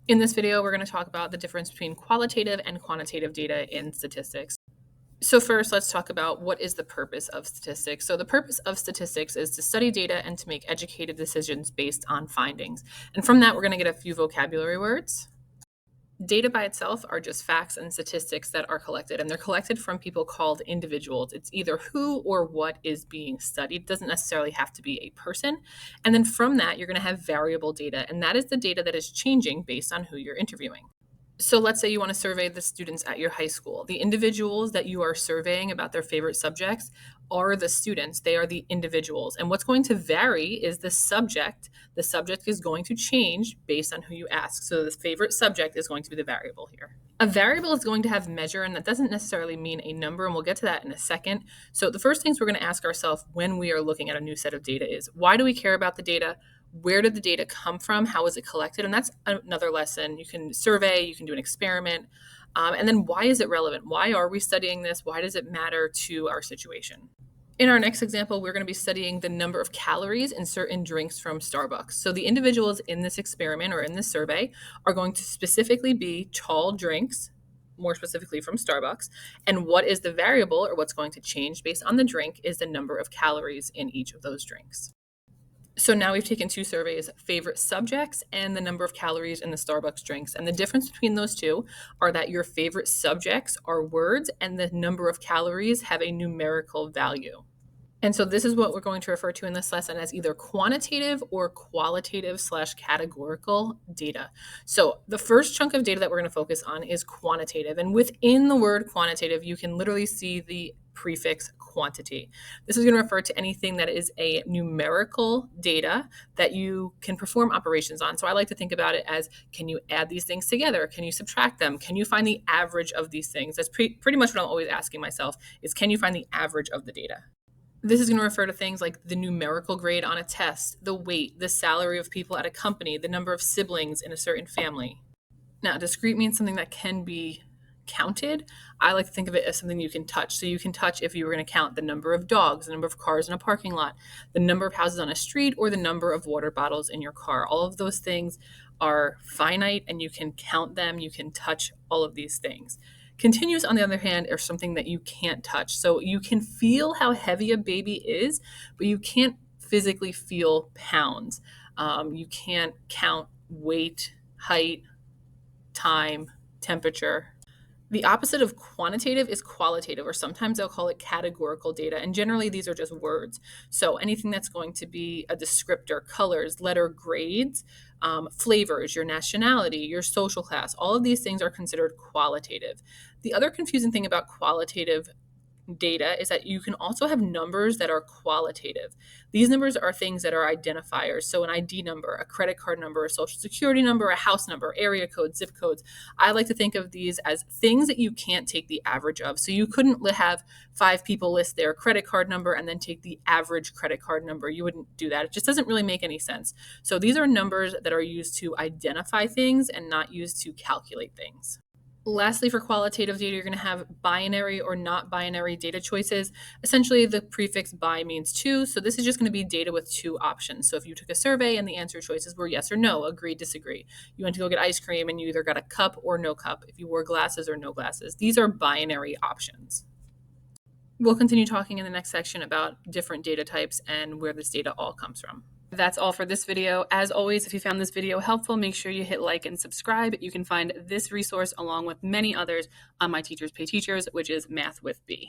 In this video, we're going to talk about the difference between qualitative and quantitative data in statistics. So first, let's talk about what is the purpose of statistics. So the purpose of statistics is to study data and to make educated decisions based on findings. And from that, we're going to get a few vocabulary words. Data by itself are just facts and statistics that are collected, and they're collected from people called individuals. It's either who or what is being studied. It doesn't necessarily have to be a person. And then from that, you're going to have variable data, and that is the data that is changing based on who you're interviewing. So let's say you want to survey the students at your high school. The individuals that you are surveying about their favorite subjects are the students. They are the individuals. And what's going to vary is the subject. The subject is going to change based on who you ask. So the favorite subject is going to be the variable here. A variable is going to have measure, and that doesn't necessarily mean a number, and we'll get to that in a second. So the first things we're going to ask ourselves when we are looking at a new set of data is, why do we care about the data? Where did the data come from? How was it collected? And that's another lesson. You can survey, you can do an experiment. And then why is it relevant? Why are we studying this? Why does it matter to our situation? In our next example, we're going to be studying the number of calories in certain drinks from Starbucks. So the individuals in this experiment or in this survey are going to specifically be tall drinks, more specifically from Starbucks. And what is the variable, or what's going to change based on the drink, is the number of calories in each of those drinks. So now we've taken two surveys, favorite subjects and the number of calories in the Starbucks drinks. And the difference between those two are that your favorite subjects are words and the number of calories have a numerical value. And so this is what we're going to refer to in this lesson as either quantitative or qualitative/categorical data. So the first chunk of data that we're going to focus on is quantitative. And within the word quantitative, you can literally see the prefix quantity. This is going to refer to anything that is a numerical data that you can perform operations on. So I like to think about it as, can you add these things together? Can you subtract them? Can you find the average of these things? That's pretty much what I'm always asking myself is, can you find the average of the data? This is going to refer to things like the numerical grade on a test, the weight, the salary of people at a company, the number of siblings in a certain family. Now, discrete means something that can be counted. I like to think of it as something you can touch. So you can touch if you were going to count the number of dogs, the number of cars in a parking lot, the number of houses on a street, or the number of water bottles in your car. All of those things are finite and you can count them. You can touch all of these things. Continuous, on the other hand, are something that you can't touch. So you can feel how heavy a baby is, but you can't physically feel pounds. You can't count weight, height, time, temperature. The opposite of quantitative is qualitative, or sometimes they'll call it categorical data. And generally, these are just words. So anything that's going to be a descriptor, colors, letter grades, flavors, your nationality, your social class, all of these things are considered qualitative. The other confusing thing about qualitative data is that you can also have numbers that are qualitative. These numbers are things that are identifiers. So an ID number, a credit card number, a social security number, a house number, area code, zip codes. I like to think of these as things that you can't take the average of. So you couldn't have 5 people list their credit card number and then take the average credit card number. You wouldn't do that. It just doesn't really make any sense. So these are numbers that are used to identify things and not used to calculate things. Lastly, for qualitative data, you're going to have binary or not binary data choices. Essentially, the prefix bi means two. So this is just going to be data with two options. So if you took a survey and the answer choices were yes or no, agree, disagree. You went to go get ice cream and you either got a cup or no cup. If you wore glasses or no glasses. These are binary options. We'll continue talking in the next section about different data types and where this data all comes from. That's all for this video. As always, if you found this video helpful, make sure you hit like and subscribe. You can find this resource along with many others on my Teachers Pay Teachers, which is Math with B.